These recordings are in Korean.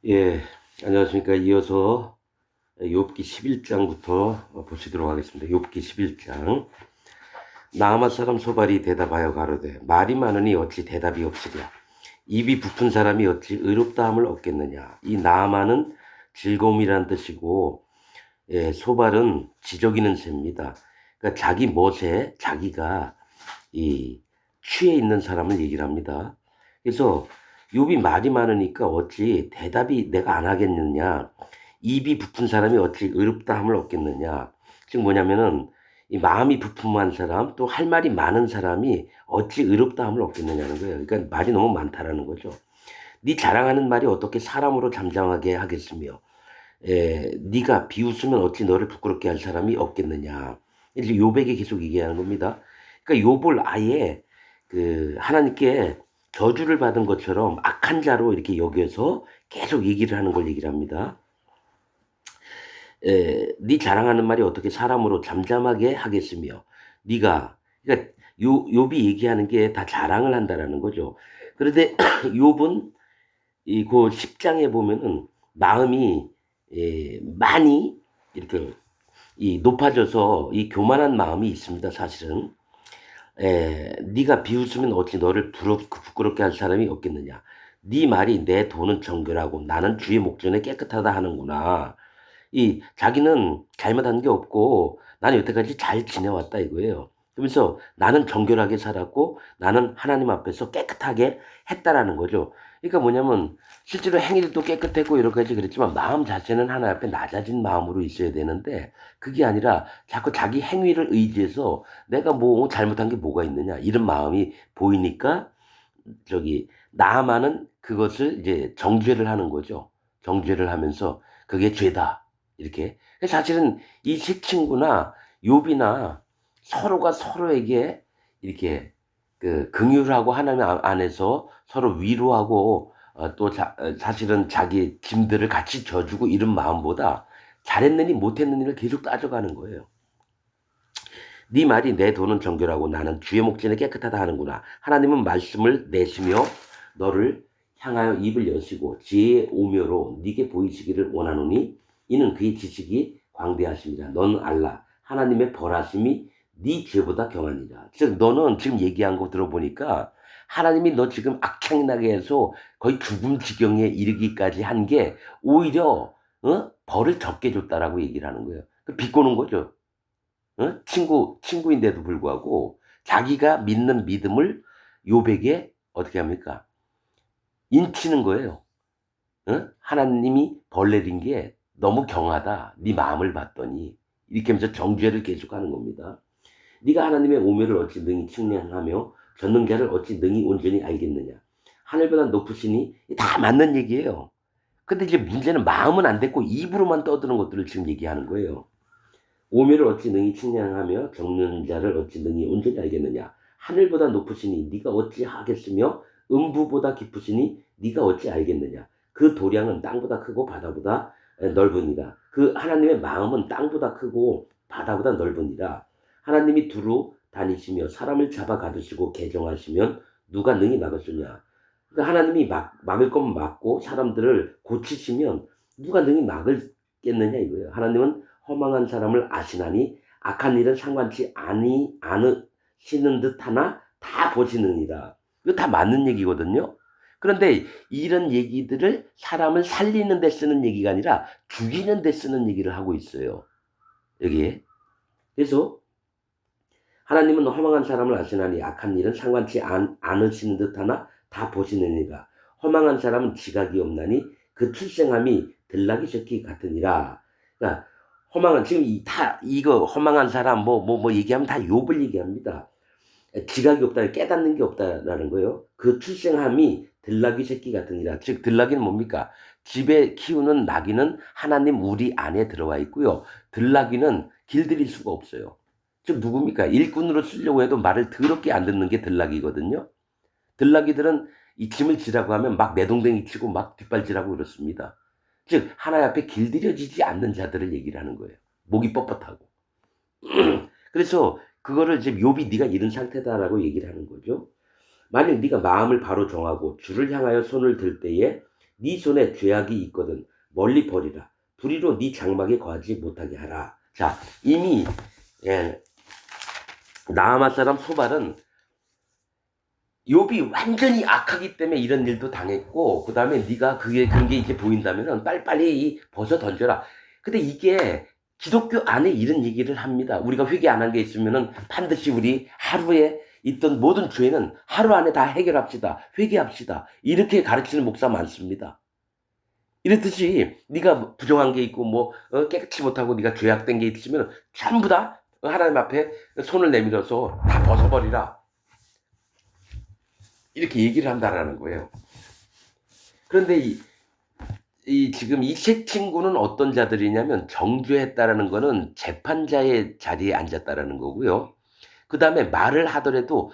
예, 안녕하십니까. 이어서 욥기 11장부터 보시도록 하겠습니다. 욥기 11장. 나아만 사람 소발이 대답하여 가로되 말이 많으니 어찌 대답이 없으랴. 입이 부푼 사람이 어찌 의롭다함을 얻겠느냐. 이 나아만은 즐거움이란 뜻이고, 소발은 지저귀는 새입니다. 그러니까 자기 멋에 자기가 이 취해 있는 사람을 얘기를 합니다. 그래서 욥이 말이 많으니까 어찌 대답이 내가 안 하겠느냐. 입이 부푼 사람이 어찌 의롭다함을 얻겠느냐. 즉 뭐냐면은 이 마음이 부푼한 사람 또 할 말이 많은 사람이 어찌 의롭다함을 얻겠느냐는 거예요. 그러니까 말이 너무 많다라는 거죠. 네 자랑하는 말이 어떻게 사람으로 잠잠하게 하겠으며 네가 비웃으면 어찌 너를 부끄럽게 할 사람이 없겠느냐. 이제 욥에게 계속 얘기하는 겁니다. 그러니까 욥을 아예 그 하나님께 저주를 받은 것처럼 악한 자로 이렇게 여겨서 계속 얘기를 하는 걸 얘기를 합니다. 네 자랑하는 말이 어떻게 사람으로 잠잠하게 하겠으며 네가 그러니까 욥이 얘기하는 게 다 자랑을 한다라는 거죠. 그런데 욥은 이 그 10장에 보면은 마음이 많이 이렇게 이 높아져서 이 교만한 마음이 있습니다. 사실은 네가 비웃으면 어찌 너를 부끄럽게 할 사람이 없겠느냐. 네 말이 내 돈은 정결하고 나는 주의 목전에 깨끗하다 하는구나. 이 자기는 잘못한 게 없고 나는 여태까지 잘 지내왔다 이거예요. 그러면서 나는 정결하게 살았고 나는 하나님 앞에서 깨끗하게 했다라는 거죠. 그러니까 뭐냐면 실제로 행위도 깨끗했고 여러 가지 그랬지만 마음 자체는 하나님 앞에 낮아진 마음으로 있어야 되는데 그게 아니라 자꾸 자기 행위를 의지해서 내가 뭐 잘못한 게 뭐가 있느냐 이런 마음이 보이니까 저기 나아만은 그것을 이제 정죄를 하는 거죠. 정죄를 하면서 그게 죄다. 이렇게. 사실은 이 세 친구나 욥이나 서로가 서로에게 이렇게 그 긍휼하고 하나님 안에서 서로 위로하고 또 사실은 자기 짐들을 같이 져주고 이런 마음보다 잘했느니 못했느니를 계속 따져가는 거예요. 네 말이 내 돈은 정결하고 나는 주의 목전에 깨끗하다 하는구나. 하나님은 말씀을 내시며 너를 향하여 입을 여시고 지혜의 오묘로 네게 보이시기를 원하노니 이는 그의 지식이 광대하심이라. 너는 알라. 하나님의 벌하심이 네 죄보다 경하니라. 즉 너는 지금 얘기한 거 들어보니까 하나님이 너 지금 악창이 나게 해서 거의 죽음 지경에 이르기까지 한 게 오히려 벌을 적게 줬다라고 얘기를 하는 거예요. 비꼬는 거죠. 친구인데도 불구하고 자기가 믿는 믿음을 욥에게 어떻게 합니까? 인치는 거예요. 하나님이 벌 내린 게 너무 경하다. 네 마음을 봤더니 이렇게 하면서 정죄를 계속하는 겁니다. 네가 하나님의 오묘를 어찌 능히 측량하며 전능자를 어찌 능히 온전히 알겠느냐. 하늘보다 높으시니 다 맞는 얘기예요. 근데 이제 문제는 마음은 안 됐고 입으로만 떠드는 것들을 지금 얘기하는 거예요. 오묘를 어찌 능히 측량하며 적는 자를 어찌 능히 온전히 알겠느냐. 하늘보다 높으시니 네가 어찌 하겠으며 음부보다 깊으시니 네가 어찌 알겠느냐. 그 도량은 땅보다 크고 바다보다 넓으니라. 그 하나님의 마음은 땅보다 크고 바다보다 넓으니라. 하나님이 두루 다니시며 사람을 잡아 가두시고 개정하시면 누가 능히 막으시냐. 그러니까 하나님이 막을 거면 막고 사람들을 고치시면 누가 능히 막을겠느냐 이거예요. 하나님은 허망한 사람을 아시나니 악한 일은 상관치 않으시는 듯하나 다 보시느니라. 이거 다 맞는 얘기거든요. 그런데 이런 얘기들을 사람을 살리는 데 쓰는 얘기가 아니라 죽이는 데 쓰는 얘기를 하고 있어요. 여기에. 그래서 하나님은 허망한 사람을 아시나니 악한 일은 상관치 않으시는 듯하나 다 보시느니라. 허망한 사람은 지각이 없나니 그 출생함이 들나귀 새끼 같으니라. 그러니까 허망한 지금 이거 허망한 사람 뭐 얘기하면 다 욥을 얘기합니다. 지각이 없다, 깨닫는 게 없다라는 거예요. 그 출생함이 들나귀 새끼 같으니라. 즉 들나귀는 뭡니까? 집에 키우는 나귀는 하나님 우리 안에 들어와 있고요. 들나귀는 길들일 수가 없어요. 즉 누굽니까? 일꾼으로 쓰려고 해도 말을 더럽게 안 듣는 게 들나귀거든요. 들나귀들은 이 짐을 지라고 하면 막 내동댕이 치고 막 뒷발질하고 그렇습니다. 즉 하나님 앞에 길들여지지 않는 자들을 얘기를 하는 거예요. 목이 뻣뻣하고. 그래서 그거를 지금 욥이 네가 이런 상태다라고 얘기를 하는 거죠. 만약 네가 마음을 바로 정하고 주를 향하여 손을 들 때에 네 손에 죄악이 있거든 멀리 버리라. 불의로 네 장막에 거하지 못하게 하라. 자, 이미 나아만 사람 소발은 욥이 완전히 악하기 때문에 이런 일도 당했고, 그 다음에 네가 그런 게 이제 보인다면은 빨리빨리 벗어 던져라. 근데 이게 기독교 안에 이런 얘기를 합니다. 우리가 회개 안 한 게 있으면은 반드시 우리 하루에 있던 모든 죄는 하루 안에 다 해결합시다. 회개합시다. 이렇게 가르치는 목사 많습니다. 이렇듯이 네가 부정한 게 있고 깨끗이 못하고 네가 죄악된 게 있으면 전부 다 하나님 앞에 손을 내밀어서 다 벗어버리라. 이렇게 얘기를 한다라는 거예요. 그런데 지금 이 세 친구는 어떤 자들이냐면 정죄했다라는 거는 재판자의 자리에 앉았다라는 거고요. 그 다음에 말을 하더라도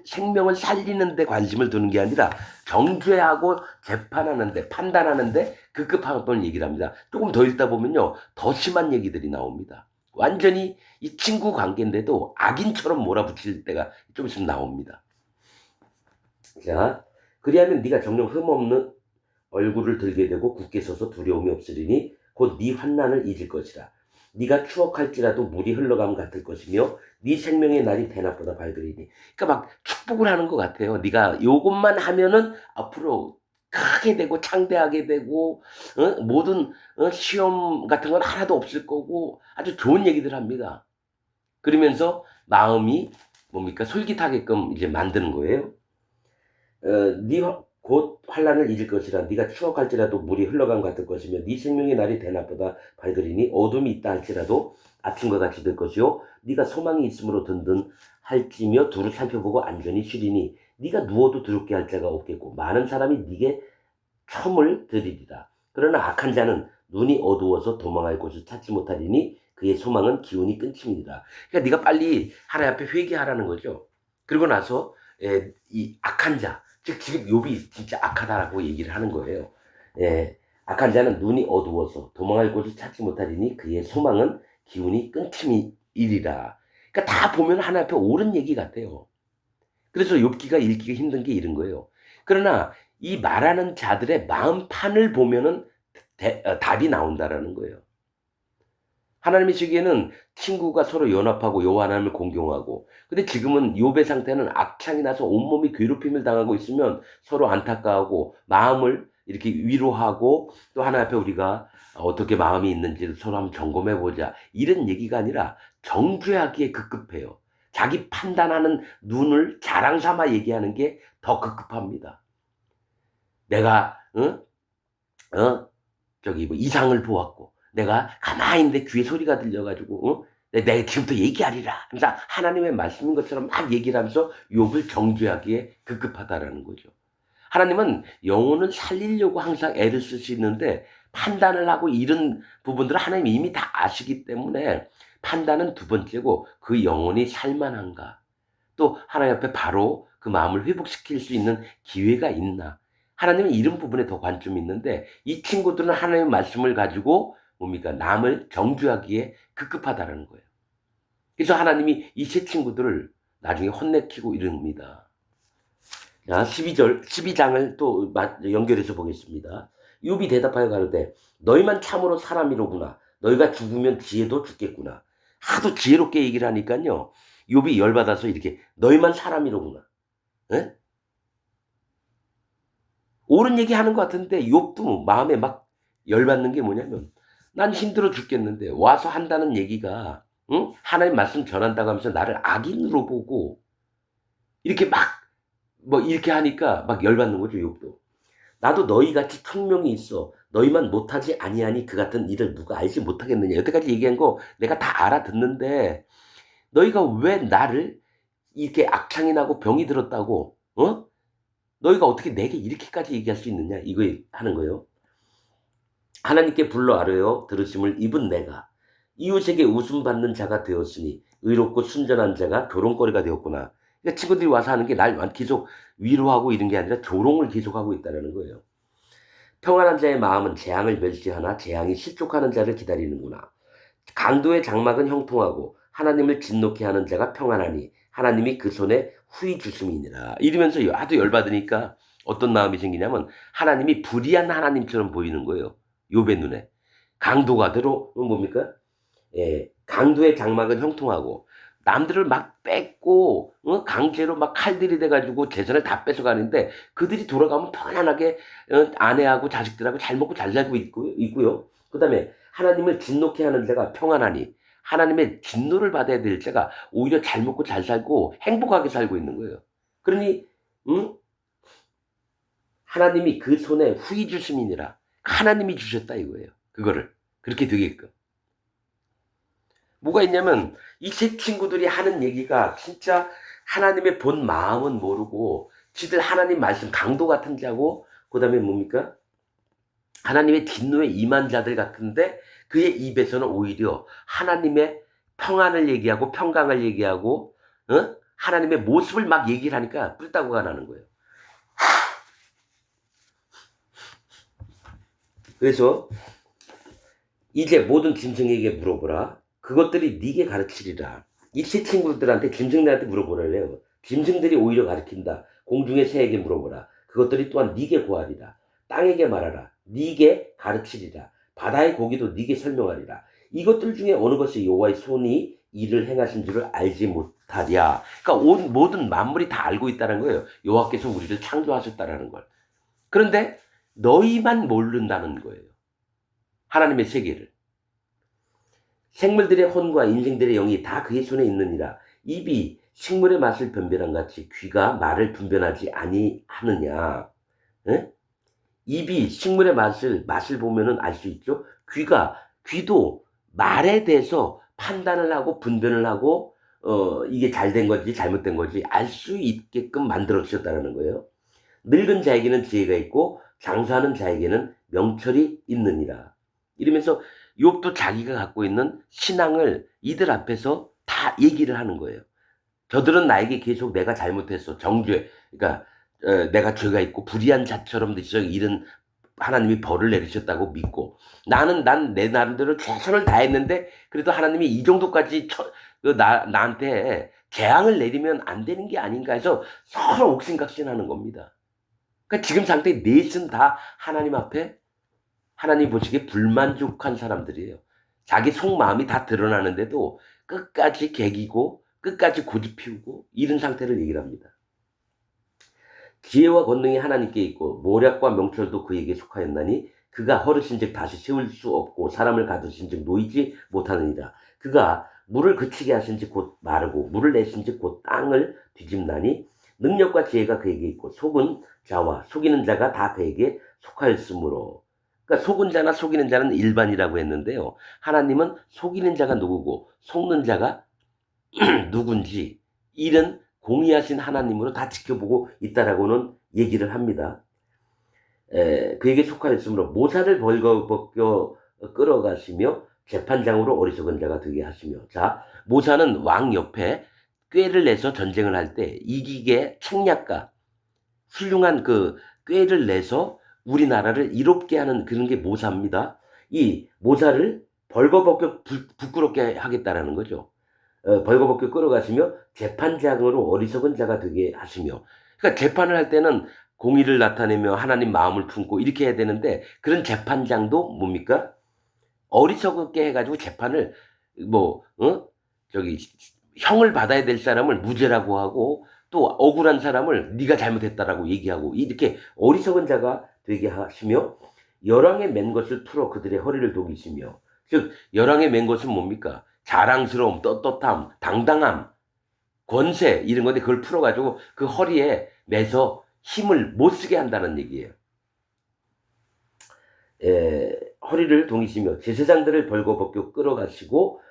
생명을 살리는 데 관심을 두는 게 아니라 정죄하고 재판하는 데, 판단하는 데 급급한 얘기를 합니다. 조금 더 읽다 보면요. 더 심한 얘기들이 나옵니다. 완전히 이 친구 관계인데도 악인처럼 몰아붙일 때가 좀 있으면 나옵니다. 자, 그리하면 네가 정녕 흠없는 얼굴을 들게 되고 굳게 서서 두려움이 없으리니 곧 네 환난을 잊을 것이라. 네가 추억할지라도 물이 흘러감 같을 것이며 네 생명의 날이 대낮보다 밝으리니. 그러니까 막 축복을 하는 것 같아요. 네가 요것만 하면은 앞으로 크게 되고 창대하게 되고 모든 시험 같은 건 하나도 없을 거고 아주 좋은 얘기들 합니다. 그러면서 마음이 뭡니까 솔깃하게끔 이제 만드는 거예요. 네 곧 환난을 잊을 것이라. 네가 추억할지라도 물이 흘러간 것 같을 것이며 네 생명의 날이 대낮보다 밝으리니 어둠이 있다 할지라도 아침과 같이 될 것이요 네가 소망이 있으므로 든든할지며 두루 살펴보고 안전히 쉬리니 네가 누워도 두렵게 할 자가 없겠고 많은 사람이 네게 첨을 들이리라. 그러나 악한 자는 눈이 어두워서 도망할 곳을 찾지 못하리니 그의 소망은 기운이 끊김이니라. 그러니까 네가 빨리 하나님 앞에 회개하라는 거죠. 그리고 나서 이 악한 자, 즉 지금 욥이 진짜 악하다라고 얘기를 하는 거예요. 악한 자는 눈이 어두워서 도망할 곳을 찾지 못하리니 그의 소망은 기운이 끊김이리라. 그러니까 다 보면 하나님 앞에 옳은 얘기 같아요. 그래서 욥기가 읽기가 힘든 게 이런 거예요. 그러나 이 말하는 자들의 마음판을 보면은 답이 나온다라는 거예요. 하나님이 시기에는 친구가 서로 연합하고 여호와 하나님을 공경하고, 근데 지금은 욥의 상태는 악창이 나서 온몸이 괴롭힘을 당하고 있으면 서로 안타까워하고 마음을 이렇게 위로하고 또 하나님 앞에 우리가 어떻게 마음이 있는지를 서로 한번 점검해 보자, 이런 얘기가 아니라 정죄하기에 급급해요. 자기 판단하는 눈을 자랑 삼아 얘기하는 게 더 급급합니다. 내가 이상을 보았고 내가 가만히 있는데 귀에 소리가 들려가지고 내가 지금부터 얘기하리라 하면서 하나님의 말씀인 것처럼 막 얘기를 하면서 욥을 정죄하기에 급급하다라는 거죠. 하나님은 영혼을 살리려고 항상 애를 쓰시는데 판단을 하고 이런 부분들을 하나님이 이미 다 아시기 때문에 판단은 두 번째고 그 영혼이 살만한가, 또 하나님 앞에 바로 그 마음을 회복시킬 수 있는 기회가 있나, 하나님은 이런 부분에 더 관점이 있는데 이 친구들은 하나님의 말씀을 가지고 뭡니까 남을 정죄하기에 급급하다는 거예요. 그래서 하나님이 이 세 친구들을 나중에 혼내키고 이릅니다. 자, 12장을 또 연결해서 보겠습니다. 욥이 대답하여 가로되 너희만 참으로 사람이로구나. 너희가 죽으면 지혜도 죽겠구나. 하도 지혜롭게 얘기를 하니까요. 욥이 열받아서 이렇게 너희만 사람이로구나. 에? 옳은 얘기 하는 것 같은데 욥도 마음에 막 열받는 게 뭐냐면 난 힘들어 죽겠는데 와서 한다는 얘기가 하나님 말씀 전한다고 하면서 나를 악인으로 보고 이렇게 막 이렇게 하니까 막 열받는 거죠. 욥도. 나도 너희같이 청명이 있어. 너희만 못하지 아니하니 그 같은 일을 누가 알지 못하겠느냐. 여태까지 얘기한 거 내가 다 알아듣는데 너희가 왜 나를 이렇게 악창이 나고 병이 들었다고 너희가 어떻게 내게 이렇게까지 얘기할 수 있느냐, 이거 하는 거예요. 하나님께 불러 아뢰어 들으심을 입은 내가 이웃에게 웃음받는 자가 되었으니 의롭고 순전한 자가 조롱거리가 되었구나. 그러니까 친구들이 와서 하는 게 날 계속 위로하고 이런 게 아니라 조롱을 계속하고 있다는 거예요. 평안한 자의 마음은 재앙을 멸시하나 재앙이 실족하는 자를 기다리는구나. 강도의 장막은 형통하고 하나님을 진노케 하는 자가 평안하니 하나님이 그 손에 후히 주심이니라. 이러면서 아주 열받으니까 어떤 마음이 생기냐면 하나님이 불의한 하나님처럼 보이는 거예요. 욥의 눈에. 강도가 대로 뭡니까? 예. 강도의 장막은 형통하고 남들을 막 뺏고 강제로 막 칼 들이대 가지고 재산을 다 뺏어가는데 그들이 돌아가면 편안하게 아내하고 자식들하고 잘 먹고 잘 살고 있고요. 그다음에 하나님을 진노케 하는 자가 평안하니 하나님의 진노를 받아야 될 자가 오히려 잘 먹고 잘 살고 행복하게 살고 있는 거예요. 그러니 하나님이 그 손에 후히 주심이니라. 하나님이 주셨다 이거예요. 그거를 그렇게 되게끔. 뭐가 있냐면 이 세 친구들이 하는 얘기가 진짜 하나님의 본 마음은 모르고 지들 하나님 말씀 강도 같은 자고 그다음에 뭡니까? 하나님의 진노에 임한 자들 같은데 그의 입에서는 오히려 하나님의 평안을 얘기하고 평강을 얘기하고 하나님의 모습을 막 얘기를 하니까 뿔따구가 나는 거예요. 그래서 이제 모든 짐승에게 물어보라. 그것들이 네게 가르치리라. 이 세 친구들한테 짐승들한테 물어보라래요. 짐승들이 오히려 가르친다. 공중의 새에게 물어보라. 그것들이 또한 네게 고하리라. 땅에게 말하라. 네게 가르치리라. 바다의 고기도 네게 설명하리라. 이것들 중에 어느 것이 여호와의 손이 이를 행하신 줄을 알지 못하랴. 그러니까 온 모든 만물이 다 알고 있다는 거예요. 여호와께서 우리를 창조하셨다라는 걸. 그런데 너희만 모른다는 거예요. 하나님의 세계를. 생물들의 혼과 인생들의 영이 다 그의 손에 있느니라. 입이 식물의 맛을 변별한 같이 귀가 말을 분별하지 아니하느냐. 에? 입이 식물의 맛을 보면은 알 수 있죠. 귀도 말에 대해서 판단을 하고 분별을 하고 이게 잘된 건지 잘못된 건지 알 수 있게끔 만들어 주셨다는 거예요. 늙은 자에게는 지혜가 있고 장수하는 자에게는 명철이 있느니라. 이러면서 욥도 자기가 갖고 있는 신앙을 이들 앞에서 다 얘기를 하는 거예요. 저들은 나에게 계속 내가 잘못했어. 정죄. 그러니까 내가 죄가 있고 불의한 자처럼 이런 하나님이 벌을 내리셨다고 믿고 난 내 나름대로 최선을 다했는데 그래도 하나님이 이 정도까지 나한테 재앙을 내리면 안 되는 게 아닌가 해서 서로 옥신각신하는 겁니다. 그러니까 지금 상태 넷은 다 하나님 앞에 하나님 보시기에 불만족한 사람들이에요. 자기 속마음이 다 드러나는데도 끝까지 개기고 끝까지 고집 피우고 이런 상태를 얘기를 합니다. 지혜와 권능이 하나님께 있고 모략과 명철도 그에게 속하였나니 그가 허르신즉 다시 세울 수 없고 사람을 가두신즉 놓이지 못하느니라. 그가 물을 그치게 하신즉 곧 마르고 물을 내신즉 곧 땅을 뒤집나니 능력과 지혜가 그에게 있고 속은 자와 속이는 자가 다 그에게 속하였으므로. 그러니까 속은 자나 속이는 자는 일반이라고 했는데요. 하나님은 속이는 자가 누구고 속는 자가 누군지 이런 공의하신 하나님으로 다 지켜보고 있다라고는 얘기를 합니다. 그에게 속하였으므로 모사를 벌거벗겨 끌어가시며 재판장으로 어리석은 자가 되게 하시며. 자, 모사는 왕 옆에 꾀를 내서 전쟁을 할 때 이기게 책략가 훌륭한 그 꾀를 내서 우리나라를 이롭게 하는 그런 게 모사입니다. 이 모사를 벌거벗겨 부끄럽게 하겠다라는 거죠. 벌거벗겨 끌어가시며 재판장으로 어리석은 자가 되게 하시며. 그러니까 재판을 할 때는 공의를 나타내며 하나님 마음을 품고 이렇게 해야 되는데 그런 재판장도 뭡니까? 어리석게 해가지고 재판을 형을 받아야 될 사람을 무죄라고 하고 또 억울한 사람을 네가 잘못했다라고 얘기하고 이렇게 어리석은 자가 되게 하시며 열왕에 맨 것을 풀어 그들의 허리를 독이시며. 즉 열왕에 맨 것은 뭡니까? 자랑스러움, 떳떳함, 당당함, 권세 이런 건데 그걸 풀어가지고 그 허리에 매서 힘을 못 쓰게 한다는 얘기예요. 허리를 동이시며 제사장들을 벌거벗겨 끌어가시고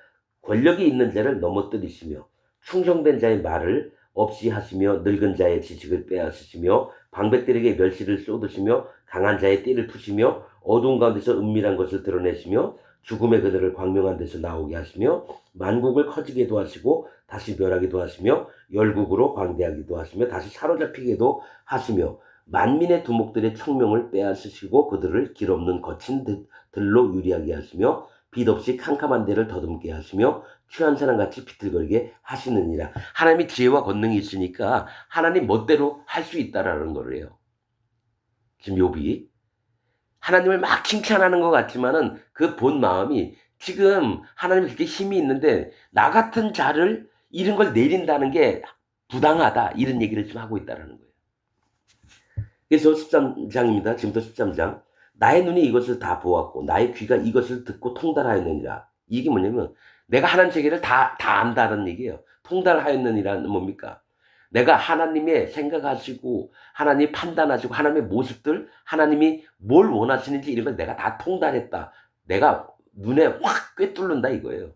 권력이 있는 자를 넘어뜨리시며 충성된 자의 말을 없이 하시며 늙은 자의 지식을 빼앗으시며 방백들에게 멸시를 쏟으시며 강한 자의 띠를 푸시며 어두운 가운데서 은밀한 것을 드러내시며 죽음의 그들을 광명한 데서 나오게 하시며 만국을 커지게도 하시고 다시 멸하기도 하시며 열국으로 광대하기도 하시며 다시 사로잡히게도 하시며 만민의 두목들의 청명을 빼앗으시고 그들을 길없는 거친 들로 유리하게 하시며 빛 없이 캄캄한 데를 더듬게 하시며 취한 사람같이 비틀거리게 하시느니라. 하나님이 지혜와 권능이 있으니까 하나님 멋대로 할 수 있다라는 거예요. 지금 욥이. 하나님을 막 칭찬하는 것 같지만은 그 본 마음이 지금 하나님이 그렇게 힘이 있는데 나 같은 자를 이런 걸 내린다는 게 부당하다. 이런 얘기를 지금 하고 있다라는 거예요. 그래서 13장입니다. 지금부터 13장. 나의 눈이 이것을 다 보았고 나의 귀가 이것을 듣고 통달하였느니라. 이게 뭐냐면 내가 하나님 세계를 다 안다는 얘기예요. 통달하였느니라는 뭡니까? 내가 하나님의 생각하시고 하나님이 판단하시고 하나님의 모습들 하나님이 뭘 원하시는지 이런 걸 내가 다 통달했다. 내가 눈에 확 꿰뚫는다 이거예요.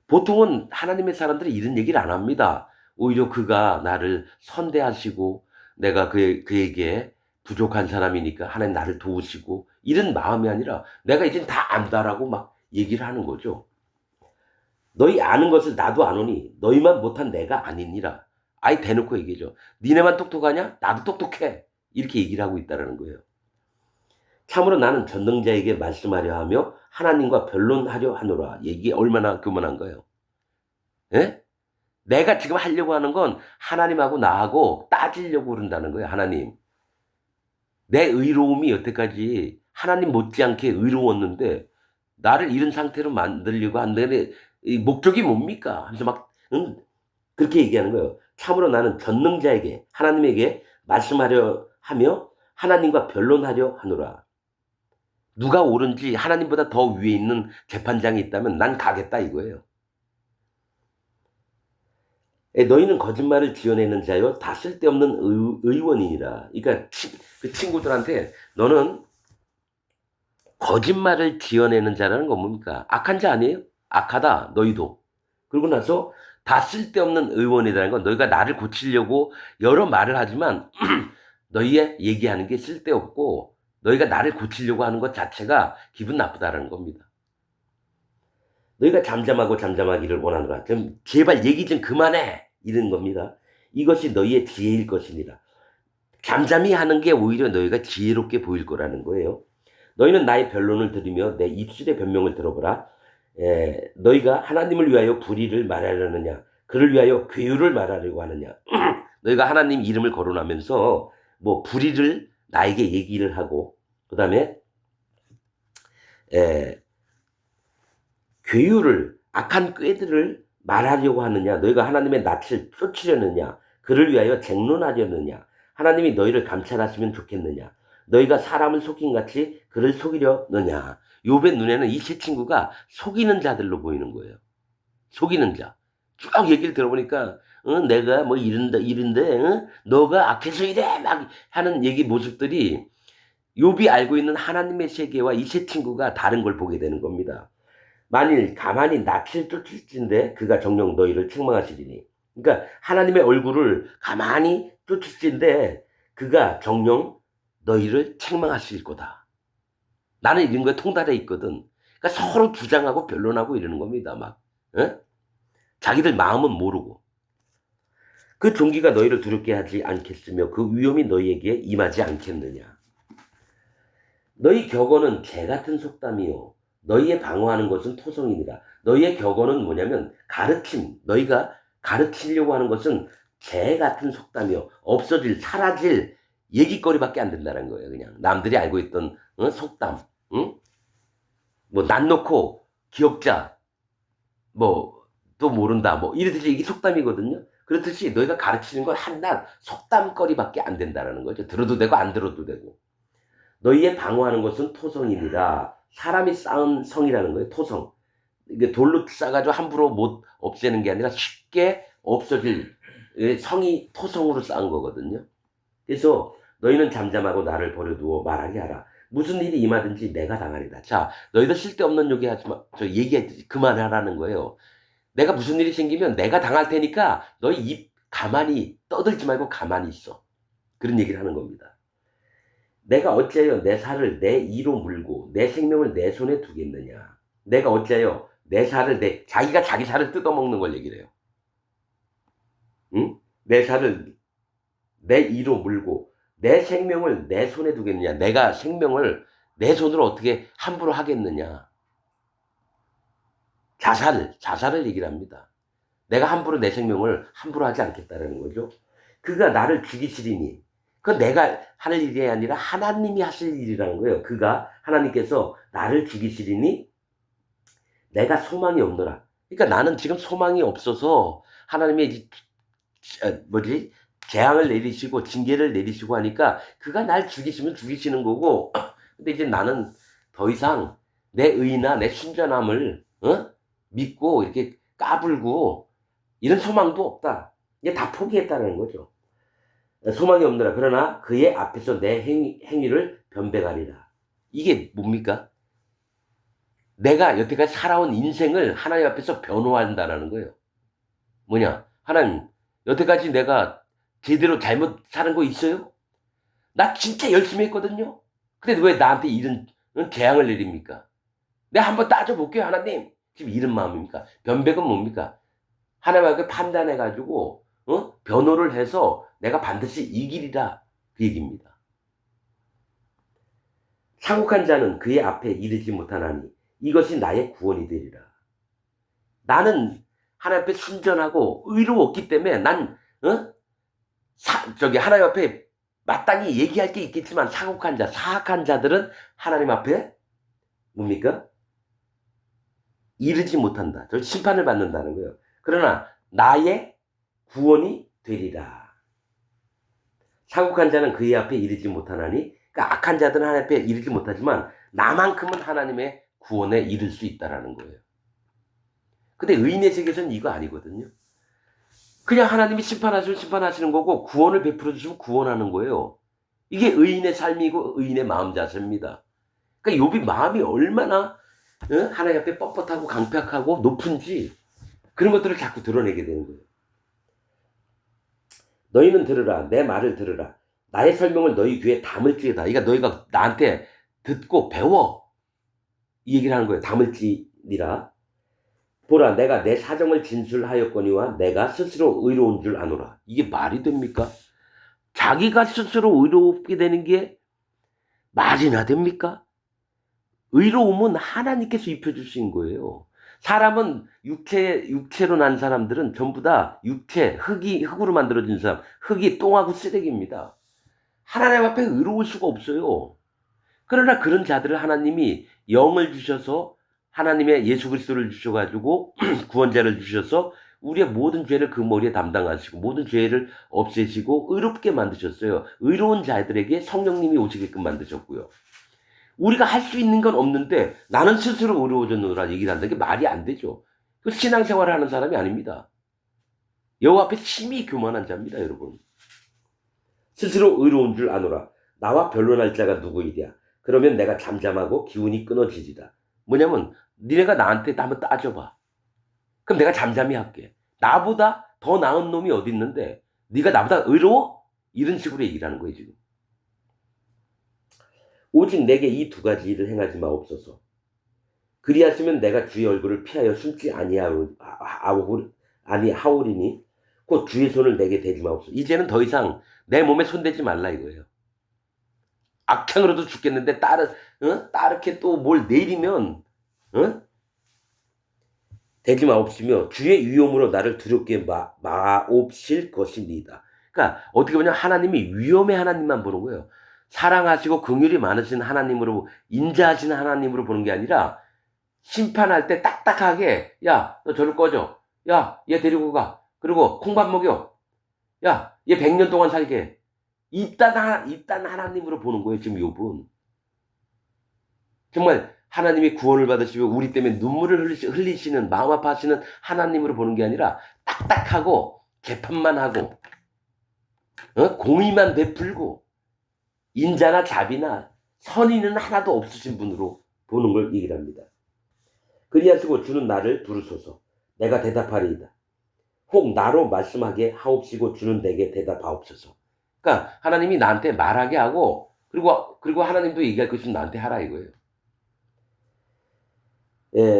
보통은 하나님의 사람들이 이런 얘기를 안 합니다. 오히려 그가 나를 선대하시고 내가 그에게 부족한 사람이니까 하나님 나를 도우시고 이런 마음이 아니라 내가 이젠 다 안다라고 막 얘기를 하는 거죠. 너희 아는 것을 나도 아노니 너희만 못한 내가 아니니라. 아예 대놓고 얘기죠. 니네만 똑똑하냐? 나도 똑똑해. 이렇게 얘기를 하고 있다는 거예요. 참으로 나는 전능자에게 말씀하려 하며 하나님과 변론하려 하노라. 이게 얼마나 교만한 거예요. 예? 내가 지금 하려고 하는 건 하나님하고 나하고 따지려고 그런다는 거예요. 하나님. 내 의로움이 여태까지 하나님 못지않게 의로웠는데 나를 이런 상태로 만들려고 한다는 이 목적이 뭡니까? 하면서 막 그렇게 얘기하는 거예요. 참으로 나는 전능자에게 하나님에게 말씀하려 하며 하나님과 변론하려 하노라. 누가 옳은지 하나님보다 더 위에 있는 재판장이 있다면 난 가겠다 이거예요. 너희는 거짓말을 지어내는 자요 다 쓸데없는 의원이니라. 그러니까 그 친구들한테 너는 거짓말을 지어내는 자라는 건 뭡니까? 악한 자 아니에요? 악하다 너희도. 그러고 나서 다 쓸데없는 의원이라는 건 너희가 나를 고치려고 여러 말을 하지만 너희의 얘기하는 게 쓸데없고 너희가 나를 고치려고 하는 것 자체가 기분 나쁘다라는 겁니다. 너희가 잠잠하기를 원하노라. 좀 제발 얘기 좀 그만해. 이런 겁니다. 이것이 너희의 지혜일 것이니라. 잠잠히 하는 게 오히려 너희가 지혜롭게 보일 거라는 거예요. 너희는 나의 변론을 들으며 내 입술의 변명을 들어보라. 너희가 하나님을 위하여 불의를 말하려느냐 그를 위하여 괴유를 말하려고 하느냐. 너희가 하나님 이름을 거론하면서 뭐 불의를 나에게 얘기를 하고 그 다음에 괴유를 악한 꾀들을 말하려고 하느냐 너희가 하나님의 낯을 쫓으려느냐 그를 위하여 쟁론하려느냐 하나님이 너희를 감찰하시면 좋겠느냐 너희가 사람을 속임같이 그를 속이려느냐. 욥의 눈에는 이 세 친구가 속이는 자들로 보이는 거예요. 속이는 자. 쭉 얘기를 들어보니까 내가 뭐 이런데 너가 악해서 이래 막 하는 얘기 모습들이 욥이 알고 있는 하나님의 세계와 이 세 친구가 다른 걸 보게 되는 겁니다. 만일 가만히 낯을 쫓을진데 그가 정녕 너희를 책망하시리니. 그러니까 하나님의 얼굴을 가만히 쫓을진데 그가 정녕 너희를 책망하실 거다. 나는 이런 거에 통달해 있거든. 그러니까 서로 주장하고 변론하고 이러는 겁니다. 막 자기들 마음은 모르고. 그 종기가 너희를 두렵게 하지 않겠으며 그 위험이 너희에게 임하지 않겠느냐. 너희 격언은 개 같은 속담이요 너희의 방어하는 것은 토성이니라. 너희의 격언은 뭐냐면 가르침. 너희가 가르치려고 하는 것은 개 같은 속담이요 없어질 사라질 얘기거리밖에 안 된다는 거예요. 그냥 남들이 알고 있던 속담. 뭐 난 놓고 기억자 뭐 또 모른다 뭐 이렇듯이 이게 속담이거든요. 그렇듯이 너희가 가르치는 건 한낱 속담거리밖에 안 된다는 거죠. 들어도 되고 안 들어도 되고. 너희의 방어하는 것은 토성이니라. 사람이 쌓은 성이라는 거예요. 토성. 이게 돌로 쌓아가지고 함부로 못 없애는 게 아니라 쉽게 없어질 성이 토성으로 쌓은 거거든요. 그래서 너희는 잠잠하고 나를 버려두어 말하게 하라. 무슨 일이 임하든지 내가 당하리다. 자, 너희들 쓸데없는 얘기하지 마. 얘기하지 그만하라는 거예요. 내가 무슨 일이 생기면 내가 당할 테니까 너희 입 가만히 떠들지 말고 가만히 있어. 그런 얘기를 하는 겁니다. 내가 어찌하여 내 살을 내 이로 물고 내 생명을 내 손에 두겠느냐. 내가 어찌하여 내 살을 자기가 자기 살을 뜯어먹는 걸 얘기를 해요. 응? 내 살을 내 이로 물고 내 생명을 내 손에 두겠느냐. 내가 생명을 내 손으로 어떻게 함부로 하겠느냐. 자살을 얘기를 합니다. 내가 함부로 내 생명을 함부로 하지 않겠다라는 거죠. 그가 나를 죽이시리니 그건 내가 할 일이 아니라 하나님이 하실 일이라는 거예요. 하나님께서 나를 죽이시리니 내가 소망이 없노라. 그러니까 나는 지금 소망이 없어서 하나님의 재앙을 내리시고 징계를 내리시고 하니까 그가 날 죽이시면 죽이시는 거고, 근데 이제 나는 더 이상 내 의나 내 순전함을 믿고 이렇게 까불고 이런 소망도 없다. 이제 다 포기했다는 거죠. 소망이 없느라. 그러나 그의 앞에서 내 행위를 변백하리라. 이게 뭡니까? 내가 여태까지 살아온 인생을 하나님 앞에서 변호한다는 거예요. 뭐냐? 하나님, 여태까지 내가 제대로 잘못 사는 거 있어요? 나 진짜 열심히 했거든요? 근데 왜 나한테 이런 재앙을 내립니까? 내가 한번 따져볼게요, 하나님. 지금 이런 마음입니까? 변백은 뭡니까? 하나님께 판단해가지고, 변호를 해서 내가 반드시 이기리라. 그 얘기입니다. 상혹한 자는 그의 앞에 이르지 못하나니 이것이 나의 구원이 되리라. 나는 하나님 앞에 순전하고 의로웠기 때문에 난 하나님 앞에 마땅히 얘기할 게 있겠지만 상혹한 자, 사악한 자들은 하나님 앞에 뭡니까? 이르지 못한다. 저 심판을 받는다는 거예요. 그러나 나의 구원이 되리라. 상혹한 자는 그의 앞에 이르지 못하나니, 그러니까 악한 자들은 하나님 앞에 이르지 못하지만 나만큼은 하나님의 구원에 이를 수 있다라는 거예요. 근데 의인의 세계에서는 이거 아니거든요. 그냥 하나님이 심판하시면 심판하시는 거고 구원을 베풀어 주시면 구원하는 거예요. 이게 의인의 삶이고 의인의 마음 자세입니다. 그러니까 욥이 마음이 얼마나 하나님 앞에 뻣뻣하고 강팍하고 높은지 그런 것들을 자꾸 드러내게 되는 거예요. 너희는 들으라. 내 말을 들으라. 나의 설명을 너희 귀에 담을지어다. 그러니까 너희가 나한테 듣고 배워. 이 얘기를 하는 거예요. 담을지니라. 보라, 내가 내 사정을 진술하였거니와 내가 스스로 의로운 줄 아노라. 이게 말이 됩니까? 자기가 스스로 의롭게 되는 게 말이나 됩니까? 의로움은 하나님께서 입혀주신 거예요. 사람은 육체로 난 사람들은 전부 다 흙으로 만들어진 사람, 흙이 똥하고 쓰레기입니다. 하나님 앞에 의로울 수가 없어요. 그러나 그런 자들을 하나님이 영을 주셔서 하나님의 예수 그리스도를 주셔가지고 구원자를 주셔서 우리의 모든 죄를 그 머리에 담당하시고 모든 죄를 없애시고 의롭게 만드셨어요. 의로운 자들에게 성령님이 오시게끔 만드셨고요. 우리가 할 수 있는 건 없는데 나는 스스로 의로워졌노라 얘기를 한다는 게 말이 안 되죠. 그 신앙생활을 하는 사람이 아닙니다. 여호와 앞에 심히 교만한 자입니다, 여러분. 스스로 의로운 줄 아노라. 나와 변론할 자가 누구이랴. 그러면 내가 잠잠하고 기운이 끊어지리라. 뭐냐면 니네가 나한테 한번 따져봐. 그럼 내가 잠잠히 할게. 나보다 더 나은 놈이 어디 있는데 네가 나보다 의로워? 이런 식으로 얘기를 하는 거예요, 지금. 오직 내게 이 두 가지 일을 행하지 마옵소서. 그리하시면 내가 주의 얼굴을 피하여 숨지 아니하오리니 곧 주의 손을 내게 대지 마옵소서. 이제는 더 이상 내 몸에 손대지 말라 이거예요. 악창으로도 죽겠는데 따르게 또 뭘 내리면 대지 마옵시며 주의 위엄으로 나를 두렵게 마옵실 것입니다. 그러니까 어떻게 보면 하나님이 위엄의 하나님만 보는 거예요. 사랑하시고 긍휼이 많으신 하나님으로 인자하신 하나님으로 보는 게 아니라 심판할 때 딱딱하게 야 너 저를 꺼져. 야 얘 데리고 가. 그리고 콩밥 먹여. 야 얘 100년 동안 살게. 이딴 하나님으로 보는 거예요, 지금 욥은. 정말 하나님이 구원을 받으시고 우리 때문에 눈물을 흘리시는 마음 아파하시는 하나님으로 보는 게 아니라 딱딱하고 재판만 하고 공의만 베풀고 인자나 자비나 선의는 하나도 없으신 분으로 보는 걸 얘기를 합니다. 그리하시고 주는 나를 부르소서. 내가 대답하리이다. 혹 나로 말씀하게 하옵시고 주는 내게 대답하옵소서. 그러니까 하나님이 나한테 말하게 하고 그리고 하나님도 얘기할 것이 나한테 하라 이거예요.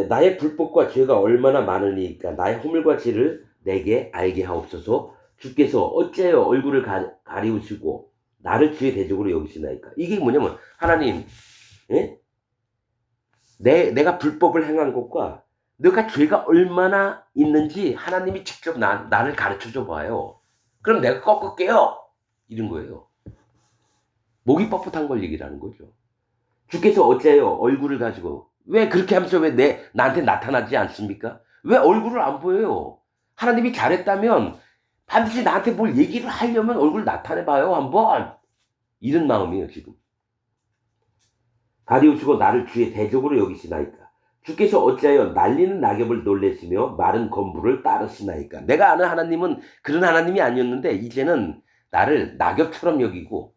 나의 불법과 죄가 얼마나 많으니까 나의 허물과 죄를 내게 알게 하옵소서. 주께서 어찌하여 얼굴을 가리우시고 나를 주의 대적으로 여기시나이까. 이게 뭐냐면 하나님 내가 불법을 행한 것과 내가 죄가 얼마나 있는지 하나님이 직접 나를 가르쳐줘 봐요. 그럼 내가 꺾을게요. 이런 거예요. 목이 뻣뻣한 걸 얘기를 하는 거죠. 주께서 어째요 얼굴을 가지고 왜 그렇게 하면서 왜 나한테 나타나지 않습니까? 왜 얼굴을 안 보여요? 하나님이 잘했다면 반드시 나한테 뭘 얘기를 하려면 얼굴 나타내봐요 한번. 이런 마음이에요 지금. 가리우시고 나를 주의 대적으로 여기시나이까. 주께서 어찌하여 날리는 낙엽을 놀래시며 마른 건물을 따르시나이까. 내가 아는 하나님은 그런 하나님이 아니었는데 이제는 나를 낙엽처럼 여기고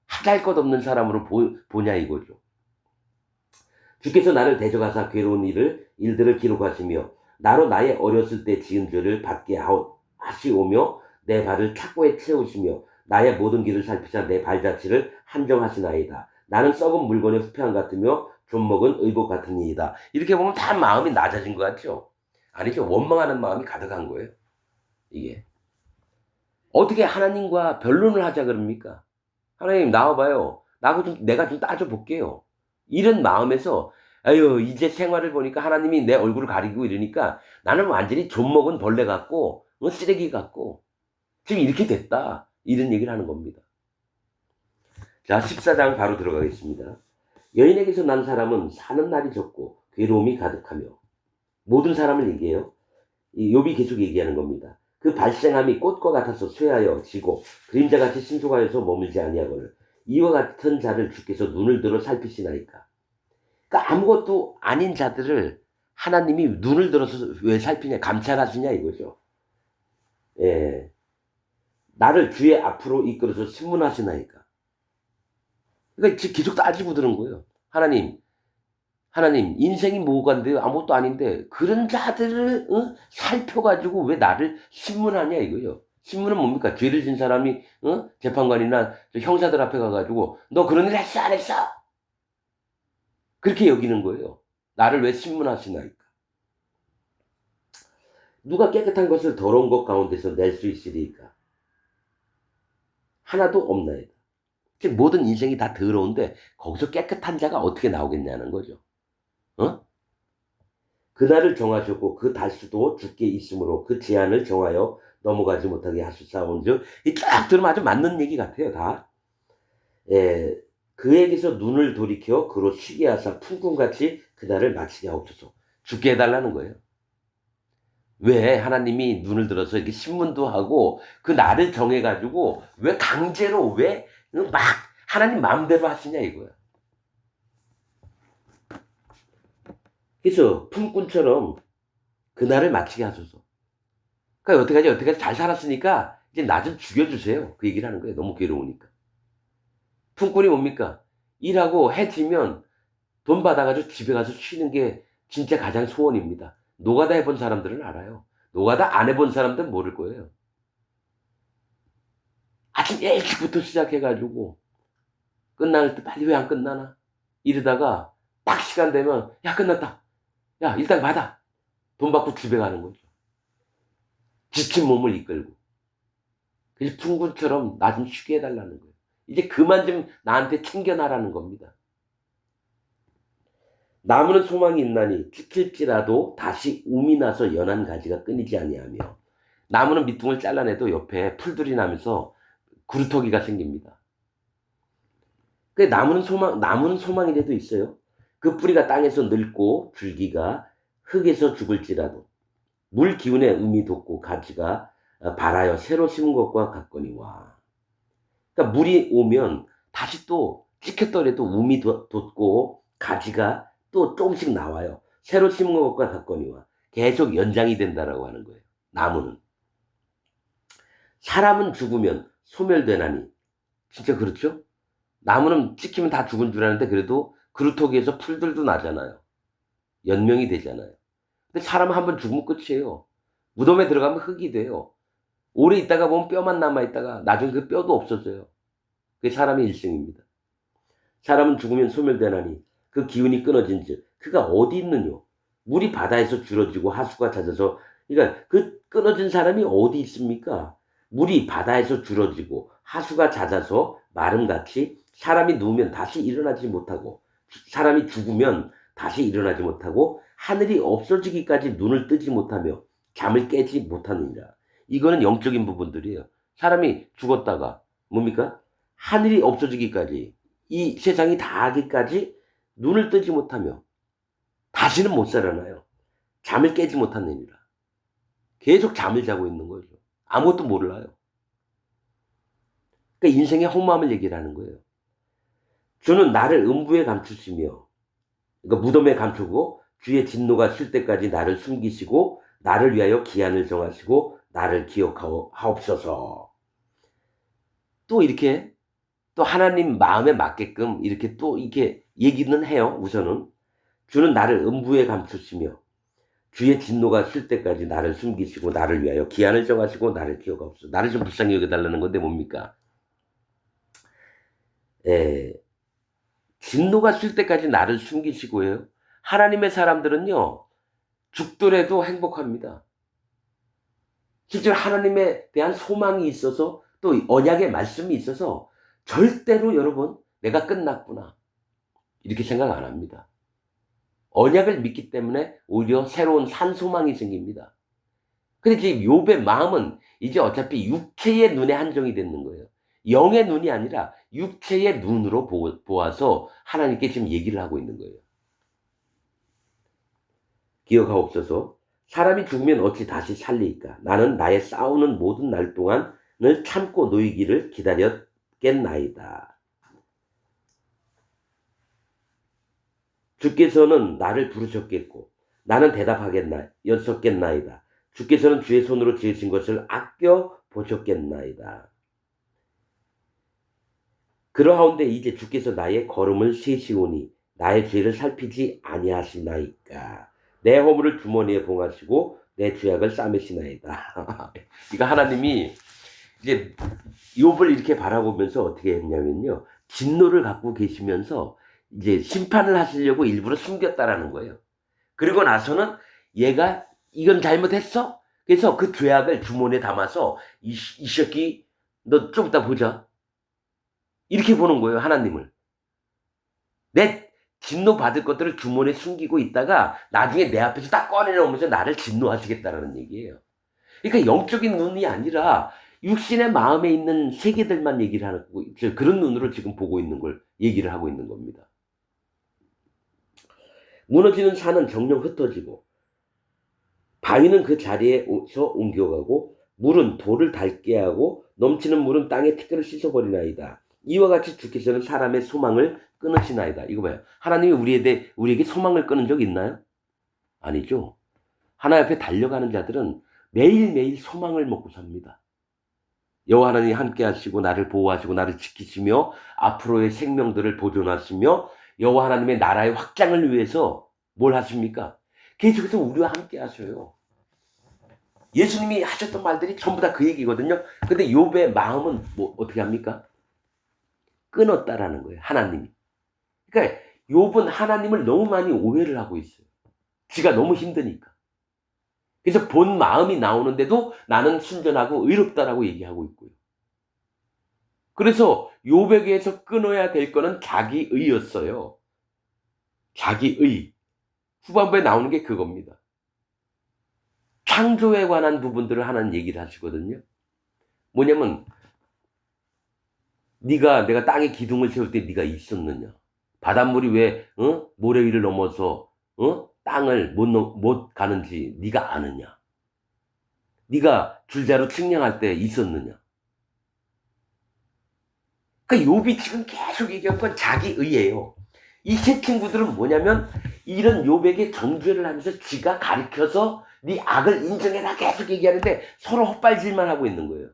하잘것없는 사람으로 보냐 이거죠. 주께서 나를 대적하사 괴로운 일들을 기록하시며 나로 나의 어렸을 때 지은 죄를 받게 하시오며 내 발을 착고에 채우시며 나의 모든 길을 살피사 내 발자취를 한정하시나이다. 나는 썩은 물건의 후패함 같으며 좀먹은 의복 같으니이다. 이렇게 보면 다 마음이 낮아진 것 같죠? 아니죠. 원망하는 마음이 가득한 거예요. 이게. 어떻게 하나님과 변론을 하자 그럽니까? 하나님 나와봐요. 내가 좀 따져볼게요. 이런 마음에서 아유 이제 생활을 보니까 하나님이 내 얼굴을 가리고 이러니까 나는 완전히 좀먹은 벌레 같고 쓰레기 같고 지금 이렇게 됐다. 이런 얘기를 하는 겁니다. 자 14장 바로 들어가겠습니다. 여인에게서 난 사람은 사는 날이 적고 괴로움이 가득하며 모든 사람을 얘기해요. 욥이 계속 얘기하는 겁니다. 그 발생함이 꽃과 같아서 쇠하여 지고 그림자같이 신속하여서 머물지 아니하거늘 이와 같은 자를 주께서 눈을 들어 살피시나이까. 그러니까 아무것도 아닌 자들을 하나님이 눈을 들어서 왜 살피냐 감찰하시냐 이거죠. 예, 나를 주의 앞으로 이끌어서 신문하시나이까. 그러니까 계속 따지고 드는 거예요. 하나님 인생이 뭐간데요? 아무것도 아닌데 그런 자들을 살펴가지고 왜 나를 신문하냐 이거예요. 신문은 뭡니까? 죄를 진 사람이 재판관이나 형사들 앞에 가가지고 너 그런 일 했어 안 했어? 그렇게 여기는 거예요. 나를 왜 신문하시나이까? 누가 깨끗한 것을 더러운 것 가운데서 낼 수 있으리까? 하나도 없나이다. 즉 모든 인생이 다 더러운데 거기서 깨끗한 자가 어떻게 나오겠냐는 거죠. 그날을 정하셨고 그 달수도 주께 있으므로 그 제한을 정하여 넘어가지 못하게 하셨사온즉 쫙 들으면 아주 맞는 얘기 같아요 다. 예, 그에게서 눈을 돌이켜 그로 쉬게 하사 풍금같이 그날을 마치게 하옵소서. 죽게 해달라는 거예요. 왜 하나님이 눈을 들어서 이렇게 신문도 하고 그 날을 정해가지고 왜 강제로 왜 막 하나님 마음대로 하시냐 이거야. 그래서 품꾼처럼 그날을 마치게 하소서. 그러니까 여태까지 잘 살았으니까 이제 나 좀 죽여주세요. 그 얘기를 하는 거예요. 너무 괴로우니까. 품꾼이 뭡니까? 일하고 해 지면 돈 받아가지고 집에 가서 쉬는 게 진짜 가장 소원입니다. 노가다 해본 사람들은 알아요. 노가다 안 해본 사람들은 모를 거예요. 아침 일찍부터 시작해가지고 끝날 때 빨리 왜 안 끝나나? 이러다가 딱 시간 되면 야 끝났다. 야 일단 받아. 돈 받고 집에 가는 거죠. 지친 몸을 이끌고. 그래서 풍군처럼 나 좀 쉬게 해달라는 거예요. 이제 그만 좀 나한테 챙겨놔라는 겁니다. 나무는 소망이 있나니 찍힐지라도 다시 움이 나서 연한 가지가 끊이지 아니하며 나무는 밑둥을 잘라내도 옆에 풀들이 나면서 구루터기가 생깁니다. 나무는 소망이라도 있어요. 그 뿌리가 땅에서 늙고 줄기가 흙에서 죽을지라도 물 기운에 음이 돋고 가지가 발하여 새로 심은 것과 같거니와. 그러니까 물이 오면 다시 또 찍혔더라도 음이 돋고 가지가 또 조금씩 나와요. 새로 심은 것과 같거니와. 계속 연장이 된다라고 하는 거예요. 나무는. 사람은 죽으면 소멸되나니. 진짜 그렇죠? 나무는 찍히면 다 죽은 줄 아는데 그래도 그루터기에서 풀들도 나잖아요. 연명이 되잖아요. 근데 사람은 한번 죽으면 끝이에요. 무덤에 들어가면 흙이 돼요. 오래 있다가 보면 뼈만 남아있다가 나중에 그 뼈도 없어져요. 그게 사람의 일생입니다. 사람은 죽으면 소멸되나니 그 기운이 끊어진즉 그가 어디 있느뇨? 물이 바다에서 줄어지고 하수가 잦아서 그러니까 그 끊어진 사람이 어디 있습니까? 물이 바다에서 줄어지고 하수가 잦아서 마름같이 사람이 누우면 다시 일어나지 못하고 사람이 죽으면 다시 일어나지 못하고 하늘이 없어지기까지 눈을 뜨지 못하며 잠을 깨지 못하느니라. 이거는 영적인 부분들이에요. 사람이 죽었다가 뭡니까? 하늘이 없어지기까지, 이 세상이 다하기까지 눈을 뜨지 못하며 다시는 못 살아나요. 잠을 깨지 못하느니라. 계속 잠을 자고 있는 거죠. 아무것도 몰라요. 그러니까 인생의 허무함을 얘기를 하는 거예요. 주는 나를 음부에 감추시며, 그러니까 무덤에 감추고 주의 진노가 쉴 때까지 나를 숨기시고 나를 위하여 기한을 정하시고 나를 기억하옵소서. 또 이렇게 또 하나님 마음에 맞게끔 이렇게 또 이렇게 얘기는 해요. 우선은 주는 나를 음부에 감추시며 주의 진노가 쉴 때까지 나를 숨기시고 나를 위하여 기한을 정하시고 나를 기억하옵소서. 나를 좀 불쌍히 여겨달라는 건데 뭡니까? 진노가 쉴 때까지 나를 숨기시고요. 하나님의 사람들은요, 죽더라도 행복합니다. 실제로 하나님에 대한 소망이 있어서 또 언약의 말씀이 있어서 절대로 여러분 내가 끝났구나 이렇게 생각 안 합니다. 언약을 믿기 때문에 오히려 새로운 산소망이 생깁니다. 근데 지금 욥의 마음은 이제 어차피 육체의 눈에 한정이 되는 거예요. 영의 눈이 아니라 육체의 눈으로 보아서 하나님께 지금 얘기를 하고 있는 거예요. 기억하옵소서. 사람이 죽으면 어찌 다시 살리까? 나는 나의 싸우는 모든 날 동안을 참고 놓이기를 기다렸겠나이다. 주께서는 나를 부르셨겠고 나는 대답하겠나이다. 주께서는 주의 손으로 지으신 것을 아껴 보셨겠나이다. 그러하온데 이제 주께서 나의 걸음을 세시오니 나의 죄를 살피지 아니하시나이까. 내 허물을 주머니에 봉하시고 내 죄악을 싸매시나이다. 그러니까 하나님이 이제 욥을 이렇게 바라보면서 어떻게 했냐면요, 진노를 갖고 계시면서 이제 심판을 하시려고 일부러 숨겼다라는 거예요. 그리고 나서는 얘가 이건 잘못했어? 그래서 그 죄악을 주머니에 담아서 이 새끼 너 좀 이따 보자. 이렇게 보는 거예요, 하나님을. 내 진노 받을 것들을 주머니에 숨기고 있다가 나중에 내 앞에서 딱 꺼내놓으면서 나를 진노하시겠다라는 얘기예요. 그러니까 영적인 눈이 아니라 육신의 마음에 있는 세계들만 얘기를 하는 거고, 그런 눈으로 지금 보고 있는 걸 얘기를 하고 있는 겁니다. 무너지는 산은 정령 흩어지고 바위는 그 자리에서 옮겨가고 물은 돌을 닳게 하고 넘치는 물은 땅의 티끌을 씻어버리나이다. 이와 같이 주께서는 사람의 소망을 끊으시나이다. 이거 봐요. 하나님이 우리에게 소망을 끊은 적 있나요? 아니죠. 하나님 앞에 달려가는 자들은 매일매일 소망을 먹고 삽니다. 여호와 하나님이 함께 하시고 나를 보호하시고 나를 지키시며 앞으로의 생명들을 보존하시며 여호와 하나님의 나라의 확장을 위해서 뭘 하십니까? 계속해서 우리와 함께 하셔요. 예수님이 하셨던 말들이 전부 다 그 얘기거든요. 근데 욥의 마음은 뭐 어떻게 합니까? 끊었다라는 거예요. 하나님이. 그러니까 욥은 하나님을 너무 많이 오해를 하고 있어요. 지가 너무 힘드니까. 그래서 본 마음이 나오는데도 나는 순전하고 의롭다라고 얘기하고 있고요. 그래서 욥에게서 끊어야 될 거는 자기의였어요. 자기의. 후반부에 나오는 게 그겁니다. 창조에 관한 부분들을 하나님 얘기를 하시거든요. 뭐냐면 내가 땅에 기둥을 세울 때 네가 있었느냐? 바닷물이 왜 모래 위를 넘어서 땅을 못 가는지 네가 아느냐? 네가 줄자로 측량할 때 있었느냐? 그러니까 욥이 지금 계속 얘기한 건 자기의예요. 이 세 친구들은 뭐냐면 이런 욥에게 정죄를 하면서 지가 가르쳐서 네 악을 인정해라 계속 얘기하는데 서로 헛발질만 하고 있는 거예요.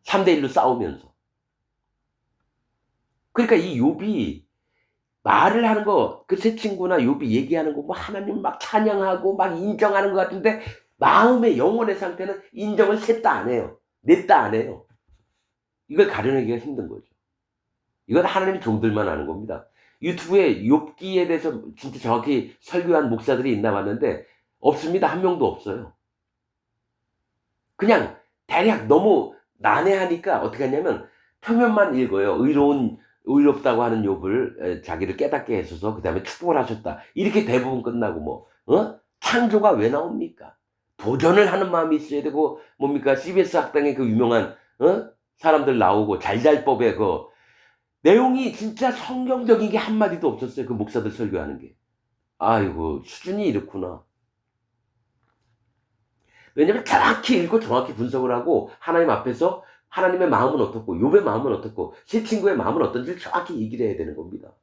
3대1로 싸우면서. 그러니까 이 욥이 말을 하는 거, 그 세 친구나 욥이 얘기하는 거, 뭐 하나님 막 찬양하고 막 인정하는 것 같은데 마음의 영혼의 상태는 인정을 셋 다 안 해요. 넷 다 안 해요. 이걸 가려내기가 힘든 거죠. 이건 하나님 종들만 아는 겁니다. 유튜브에 욥기에 대해서 진짜 정확히 설교한 목사들이 있나 봤는데 없습니다. 한 명도 없어요. 그냥 대략 너무 난해하니까 어떻게 하냐면 표면만 읽어요. 의롭다고 하는 욥을 자기를 깨닫게 해서서 그 다음에 축복을 하셨다. 이렇게 대부분 끝나고 창조가 왜 나옵니까? 도전을 하는 마음이 있어야 되고 뭡니까? CBS 학당의 그 유명한 사람들 나오고 잘잘법에 그 내용이 진짜 성경적인 게 한마디도 없었어요. 그 목사들 설교하는 게. 아이고 수준이 이렇구나. 왜냐면 정확히 읽고 정확히 분석을 하고 하나님 앞에서 하나님의 마음은 어떻고 욥의 마음은 어떻고 세 친구의 마음은 어떤지를 정확히 얘기를 해야 되는 겁니다.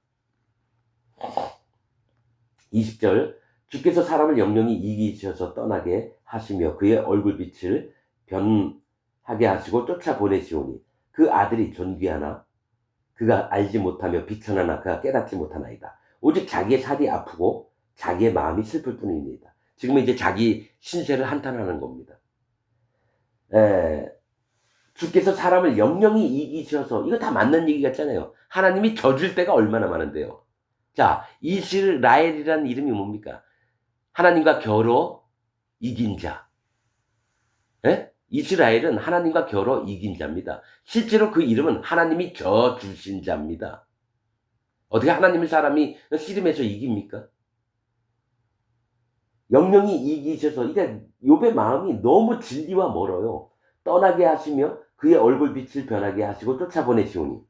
20절 주께서 사람을 영영이 이기셔서 떠나게 하시며 그의 얼굴빛을 변하게 하시고 쫓아보내시오니 그 아들이 존귀하나 그가 알지 못하며 비천하나 그가 깨닫지 못하나이다. 오직 자기의 살이 아프고 자기의 마음이 슬플 뿐입니다. 지금은 이제 자기 신세를 한탄하는 겁니다. 주께서 사람을 영영이 이기셔서 이거 다 맞는 얘기 같잖아요. 하나님이 져줄 때가 얼마나 많은데요. 자, 이스라엘이라는 이름이 뭡니까? 하나님과 겨뤄 이긴 자. 예? 이스라엘은 하나님과 겨뤄 이긴 자입니다. 실제로 그 이름은 하나님이 져주신 자입니다. 어떻게 하나님의 사람이 씨름해서 이깁니까? 영영이 이기셔서 이게 욥의 마음이 너무 진리와 멀어요. 떠나게 하시며 그의 얼굴빛을 변하게 하시고 쫓아보내시오니.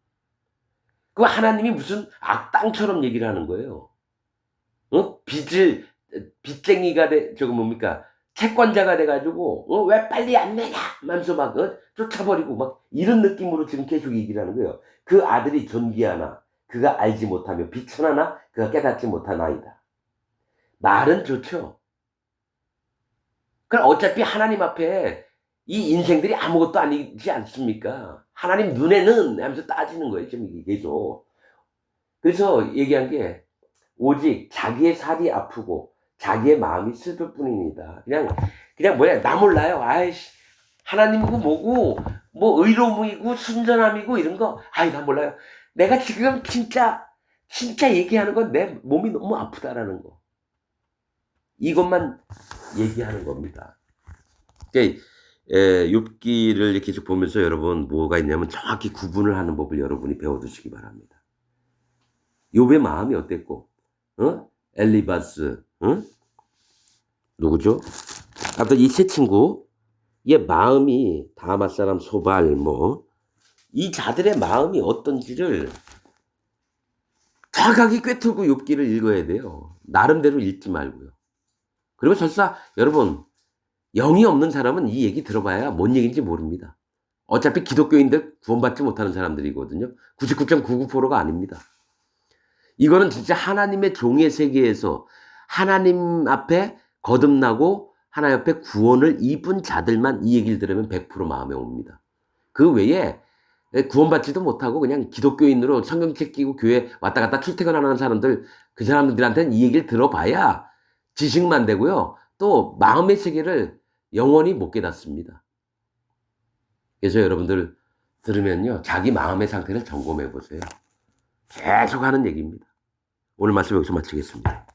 그 하나님이 무슨 악당처럼 얘기를 하는 거예요. 빚쟁이가 저거 뭡니까? 채권자가 돼가지고, 왜 빨리 안 내냐? 하면서 막, 쫓아버리고 막, 이런 느낌으로 지금 계속 얘기를 하는 거예요. 그 아들이 존귀하나, 그가 알지 못하며 비천하나, 그가 깨닫지 못하나이다. 말은 좋죠. 그럼 어차피 하나님 앞에 이 인생들이 아무것도 아니지 않습니까? 하나님 눈에는 하면서 따지는 거예요. 지금 이게 계속. 그래서 얘기한 게 오직 자기의 살이 아프고 자기의 마음이 슬플 뿐입니다. 그냥 뭐야 나 몰라요. 아이씨 하나님이고 뭐고 뭐 의로움이고 순전함이고 이런 거 아이 나 몰라요. 내가 지금 진짜 얘기하는 건 내 몸이 너무 아프다라는 거. 이것만 얘기하는 겁니다. 그러니까 욥기를 계속 보면서 여러분 뭐가 있냐면 정확히 구분을 하는 법을 여러분이 배워두시기 바랍니다. 욥의 마음이 어땠고, 엘리바스, 누구죠? 아무튼 이 세 친구의 마음이 다맛 사람 소발 이 자들의 마음이 어떤지를 정확하게 꿰뚫고 욥기를 읽어야 돼요. 나름대로 읽지 말고요. 그리고 설사 여러분 영이 없는 사람은 이 얘기 들어봐야 뭔 얘기인지 모릅니다. 어차피 기독교인들 구원받지 못하는 사람들이거든요. 99.99%가 아닙니다. 이거는 진짜 하나님의 종의 세계에서 하나님 앞에 거듭나고 하나님 앞에 구원을 입은 자들만 이 얘기를 들으면 100% 마음에 옵니다. 그 외에 구원받지도 못하고 그냥 기독교인으로 성경책 끼고 교회 왔다 갔다 출퇴근하는 사람들 그 사람들한테는 이 얘기를 들어봐야 지식만 되고요. 또 마음의 세계를 영원히 못 깨닫습니다. 그래서 여러분들 들으면요. 자기 마음의 상태를 점검해 보세요. 계속 하는 얘기입니다. 오늘 말씀 여기서 마치겠습니다.